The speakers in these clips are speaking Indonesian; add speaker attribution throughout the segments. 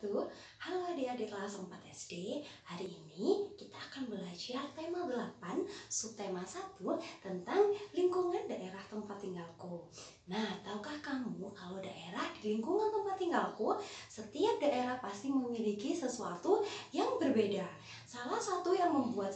Speaker 1: wabarakatuh. Halo adik-adik kelas 4 SD. Hari ini kita akan belajar tema 8, subtema 1 tentang lingkungan daerah tempat tinggalku. Nah, tahukah kamu kalau daerah di lingkungan tempat tinggalku, setiap daerah pasti memiliki sesuatu yang berbeda. Salah satu yang membuat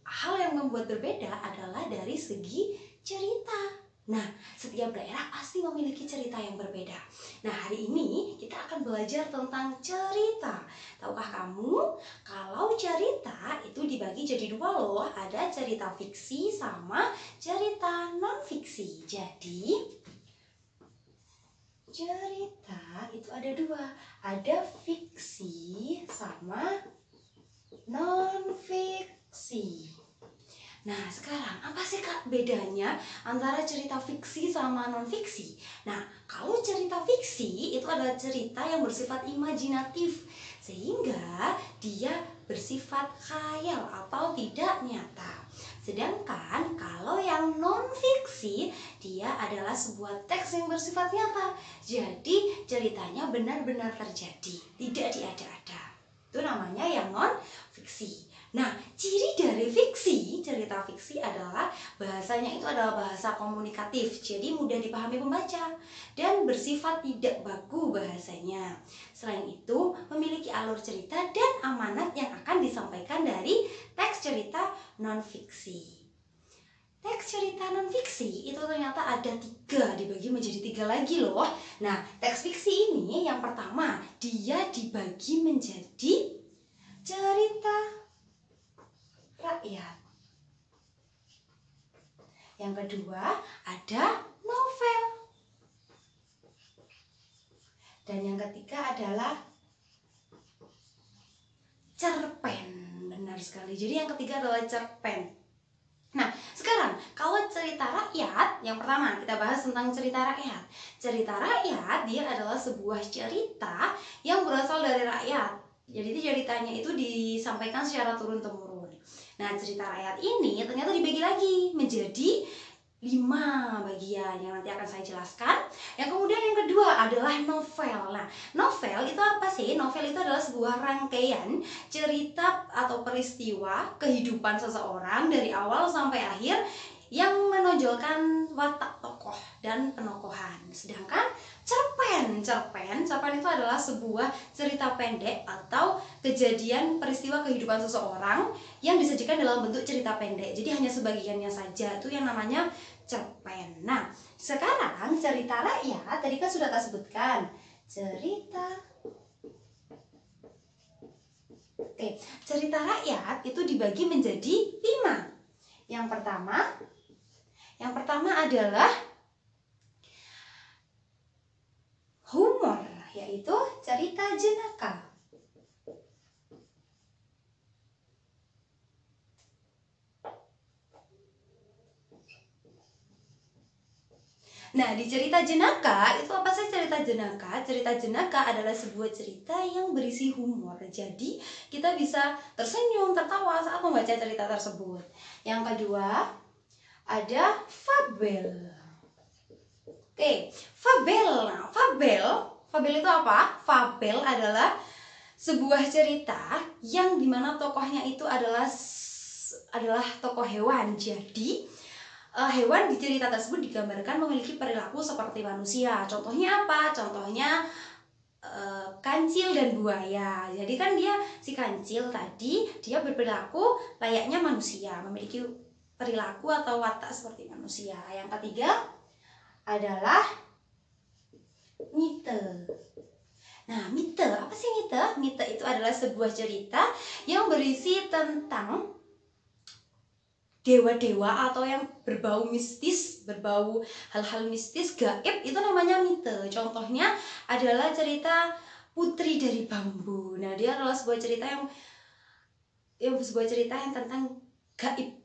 Speaker 1: hal yang membuat berbeda adalah dari segi cerita. Nah, setiap daerah pasti memiliki cerita yang berbeda. Nah, hari ini kita akan belajar tentang cerita. Tahukah kamu kalau cerita itu dibagi jadi dua loh. Ada cerita fiksi sama cerita non-fiksi. Jadi, cerita itu ada dua. Ada fiksi sama non-fiksi. Nah, sekarang apa sih Kak bedanya antara cerita fiksi sama non-fiksi? Nah, kalau cerita fiksi itu adalah cerita yang bersifat imajinatif, sehingga dia bersifat khayal atau tidak nyata. Sedangkan kalau yang non-fiksi, dia adalah sebuah teks yang bersifat nyata. Jadi ceritanya benar-benar terjadi, tidak diada-ada. Itu namanya yang non-fiksi. Nah, ciri dari fiksi, cerita fiksi adalah bahasanya itu adalah bahasa komunikatif, jadi mudah dipahami pembaca dan bersifat tidak baku bahasanya. Selain itu, memiliki alur cerita dan amanat yang akan disampaikan dari teks cerita non-fiksi. Teks cerita non-fiksi itu ternyata ada 3, dibagi menjadi 3 lagi loh. Nah, teks fiksi ini yang pertama, dia dibagi menjadi cerita rakyat. Yang kedua ada novel. Dan yang ketiga adalah cerpen. Benar sekali. Jadi yang ketiga adalah cerpen. Nah, sekarang kalau cerita rakyat, yang pertama kita bahas tentang cerita rakyat. Cerita rakyat dia adalah sebuah cerita yang berasal dari rakyat. Jadi ceritanya itu disampaikan secara turun-temurun. Nah, cerita rakyat ini ternyata dibagi lagi menjadi 5 bagian yang nanti akan saya jelaskan. Yang kemudian yang kedua adalah novel. Nah, novel itu apa sih? Novel itu adalah sebuah rangkaian cerita atau peristiwa kehidupan seseorang dari awal sampai akhir yang menonjolkan watak tokoh dan penokohan. Sedangkan cerpen itu adalah sebuah cerita pendek atau kejadian peristiwa kehidupan seseorang yang disajikan dalam bentuk cerita pendek. Jadi hanya sebagiannya saja, itu yang namanya cerpen. Nah, sekarang cerita rakyat tadi kan sudah tak sebutkan. Cerita rakyat itu dibagi menjadi 5. Yang pertama adalah humor, yaitu cerita jenaka. Nah, di cerita jenaka, itu apa sih cerita jenaka? Cerita jenaka adalah sebuah cerita yang berisi humor. Jadi, kita bisa tersenyum, tertawa saat membaca cerita tersebut. Yang kedua, ada fabel. Fabel. Nah, fabel itu apa? Fabel adalah sebuah cerita yang dimana tokohnya itu adalah tokoh hewan. Jadi, hewan di cerita tersebut digambarkan memiliki perilaku seperti manusia. Contohnya apa? Contohnya kancil dan buaya. Jadi kan si kancil tadi dia berperilaku layaknya manusia, memiliki perilaku atau watak seperti manusia. Yang ketiga adalah mite. Nah, mite, apa sih mite? Mite itu adalah sebuah cerita yang berisi tentang dewa-dewa atau yang berbau mistis, berbau hal-hal mistis, gaib, itu namanya mite. Contohnya adalah cerita Putri dari Bambu. Nah, dia adalah sebuah cerita yang tentang gaib.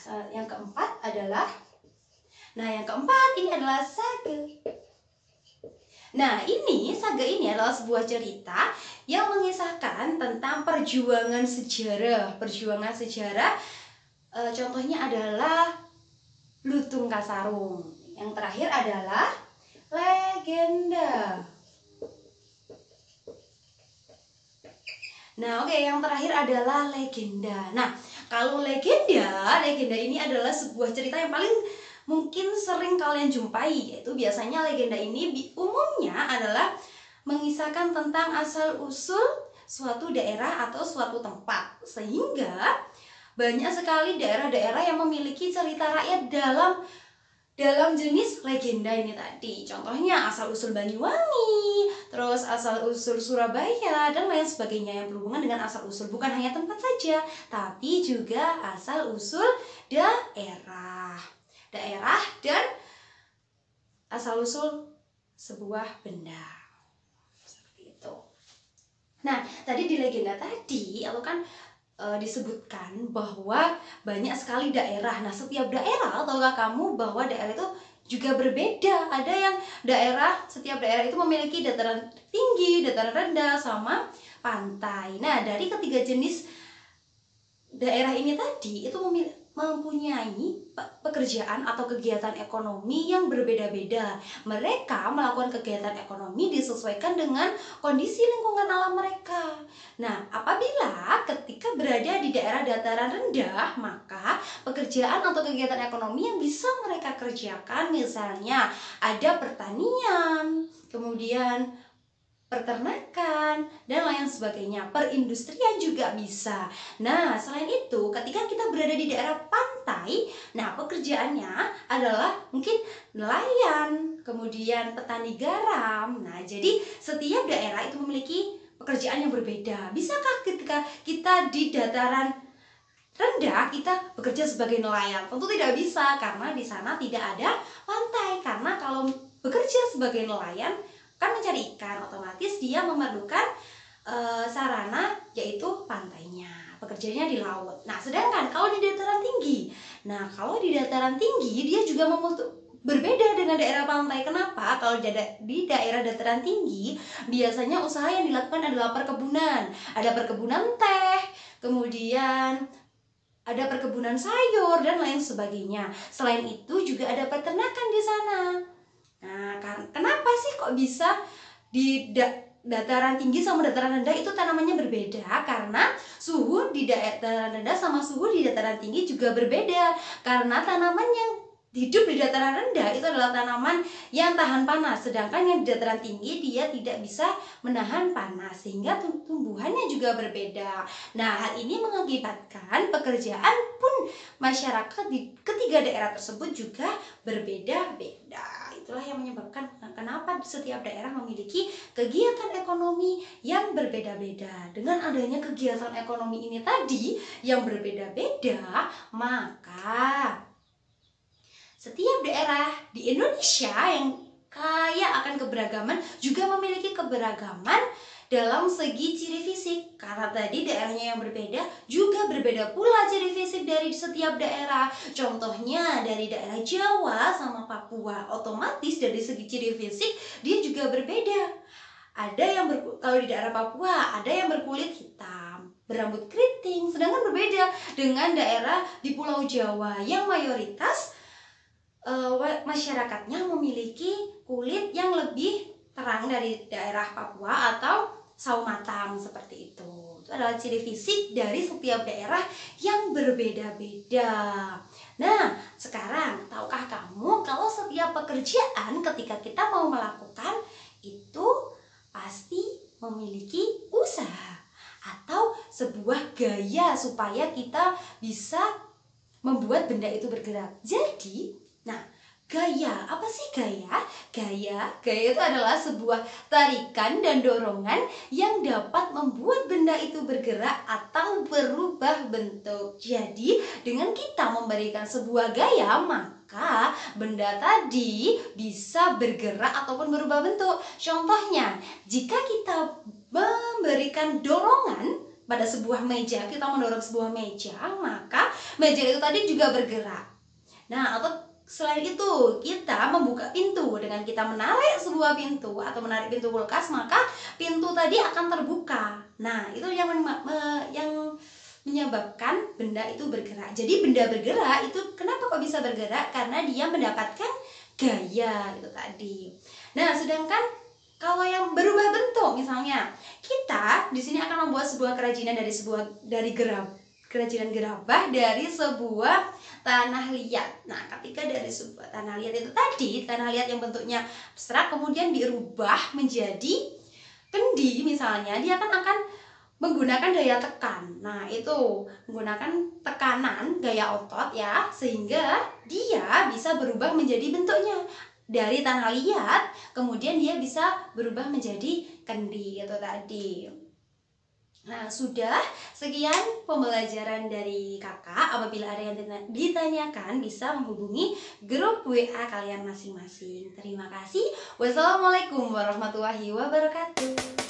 Speaker 1: Nah, yang keempat ini adalah saga. Nah, saga ini adalah sebuah cerita yang mengisahkan tentang perjuangan sejarah. Contohnya adalah Lutung Kasarung. Yang terakhir adalah legenda. Nah, oke, yang terakhir adalah legenda. Nah, kalau legenda ini adalah sebuah cerita yang paling mungkin sering kalian jumpai, yaitu biasanya legenda ini umumnya adalah mengisahkan tentang asal-usul suatu daerah atau suatu tempat. Sehingga banyak sekali daerah-daerah yang memiliki cerita rakyat dalam jenis legenda ini tadi. Contohnya asal-usul Banyuwangi, terus asal-usul Surabaya, dan lain sebagainya yang berhubungan dengan asal-usul. Bukan hanya tempat saja, tapi juga asal-usul daerah. Daerah dan asal-usul sebuah benda. Seperti itu. Nah, tadi di legenda tadi, atau kan disebutkan bahwa banyak sekali daerah. Nah, setiap daerah, tahukah kamu bahwa daerah itu juga berbeda. Ada yang setiap daerah itu memiliki dataran tinggi, dataran rendah, sama pantai. Nah, dari ketiga jenis daerah ini tadi itu mempunyai pekerjaan atau kegiatan ekonomi yang berbeda-beda. Mereka melakukan kegiatan ekonomi disesuaikan dengan kondisi lingkungan alam mereka. Nah, apabila ketika berada di daerah dataran rendah, maka pekerjaan atau kegiatan ekonomi yang bisa mereka kerjakan misalnya ada pertanian, kemudian peternakan, dan lain sebagainya. Perindustrian juga bisa. Nah, selain itu, ketika kita berada di daerah pantai, nah pekerjaannya adalah mungkin nelayan, kemudian petani garam. Nah, jadi setiap daerah itu memiliki pekerjaan yang berbeda. Bisakah ketika kita di dataran rendah kita bekerja sebagai nelayan? Tentu tidak bisa, karena di sana tidak ada pantai. Karena kalau bekerja sebagai nelayan kan mencari ikan, otomatis dia memerlukan sarana, yaitu pantainya, pekerjaannya di laut. Nah, sedangkan kalau di dataran tinggi, dia juga berbeda dengan daerah pantai. Kenapa? Kalau di daerah dataran tinggi biasanya usaha yang dilakukan adalah perkebunan. Ada perkebunan teh, kemudian ada perkebunan sayur, dan lain sebagainya. Selain itu juga ada peternakan di sana. Nah, kenapa sih kok bisa di dataran tinggi sama dataran rendah itu tanamannya berbeda? Karena suhu di dataran rendah sama suhu di dataran tinggi juga berbeda. Karena tanaman yang hidup di dataran rendah itu adalah tanaman yang tahan panas, sedangkan yang di dataran tinggi dia tidak bisa menahan panas, sehingga tumbuhannya juga berbeda. Nah, hal ini mengakibatkan pekerjaan pun masyarakat di ketiga daerah tersebut juga berbeda-beda. Itulah yang menyebabkan kenapa setiap daerah memiliki kegiatan ekonomi yang berbeda-beda. Dengan adanya kegiatan ekonomi ini tadi yang berbeda-beda, maka setiap daerah di Indonesia yang kaya akan keberagaman juga memiliki keberagaman dalam segi ciri fisik. Karena tadi daerahnya yang berbeda, juga berbeda pula ciri fisik dari setiap daerah. Contohnya dari daerah Jawa sama Papua, otomatis dari segi ciri fisik dia juga berbeda. Ada yang kalau di daerah Papua ada yang berkulit hitam, berambut keriting, sedangkan berbeda dengan daerah di Pulau Jawa yang mayoritas masyarakatnya memiliki kulit yang lebih terang dari daerah Papua atau sawo matang, seperti itu. Itu adalah ciri fisik dari setiap daerah yang berbeda-beda. Nah, sekarang tahukah kamu kalau setiap pekerjaan ketika kita mau melakukan itu pasti memiliki usaha atau sebuah gaya supaya kita bisa membuat benda itu bergerak. Jadi, nah, gaya, apa sih gaya? Gaya itu adalah sebuah tarikan dan dorongan yang dapat membuat benda itu bergerak atau berubah bentuk. Jadi, dengan kita memberikan sebuah gaya, maka benda tadi bisa bergerak ataupun berubah bentuk. Contohnya, jika kita memberikan dorongan pada sebuah meja, kita mendorong sebuah meja, maka meja itu tadi juga bergerak. Nah, atau selain itu, kita membuka pintu dengan kita menarik sebuah pintu atau menarik pintu kulkas, maka pintu tadi akan terbuka. Nah, itu yang menyebabkan benda itu bergerak. Jadi benda bergerak itu kenapa kok bisa bergerak? Karena dia mendapatkan gaya itu tadi. Nah, sedangkan Kalau yang berubah bentuk, misalnya kita di sini akan membuat sebuah kerajinan kerajinan gerabah dari sebuah tanah liat. Nah, ketika dari sebuah tanah liat itu tadi, tanah liat yang bentuknya abstrak kemudian dirubah menjadi kendi misalnya, dia akan menggunakan daya tekan. Nah, itu menggunakan tekanan gaya otot ya, sehingga dia bisa berubah menjadi bentuknya. Dari tanah liat, kemudian dia bisa berubah menjadi kendi itu tadi. Nah, sudah sekian pembelajaran dari kakak. Apabila ada yang ditanyakan, bisa menghubungi grup WA kalian masing-masing. Terima kasih. Wassalamualaikum warahmatullahi wabarakatuh.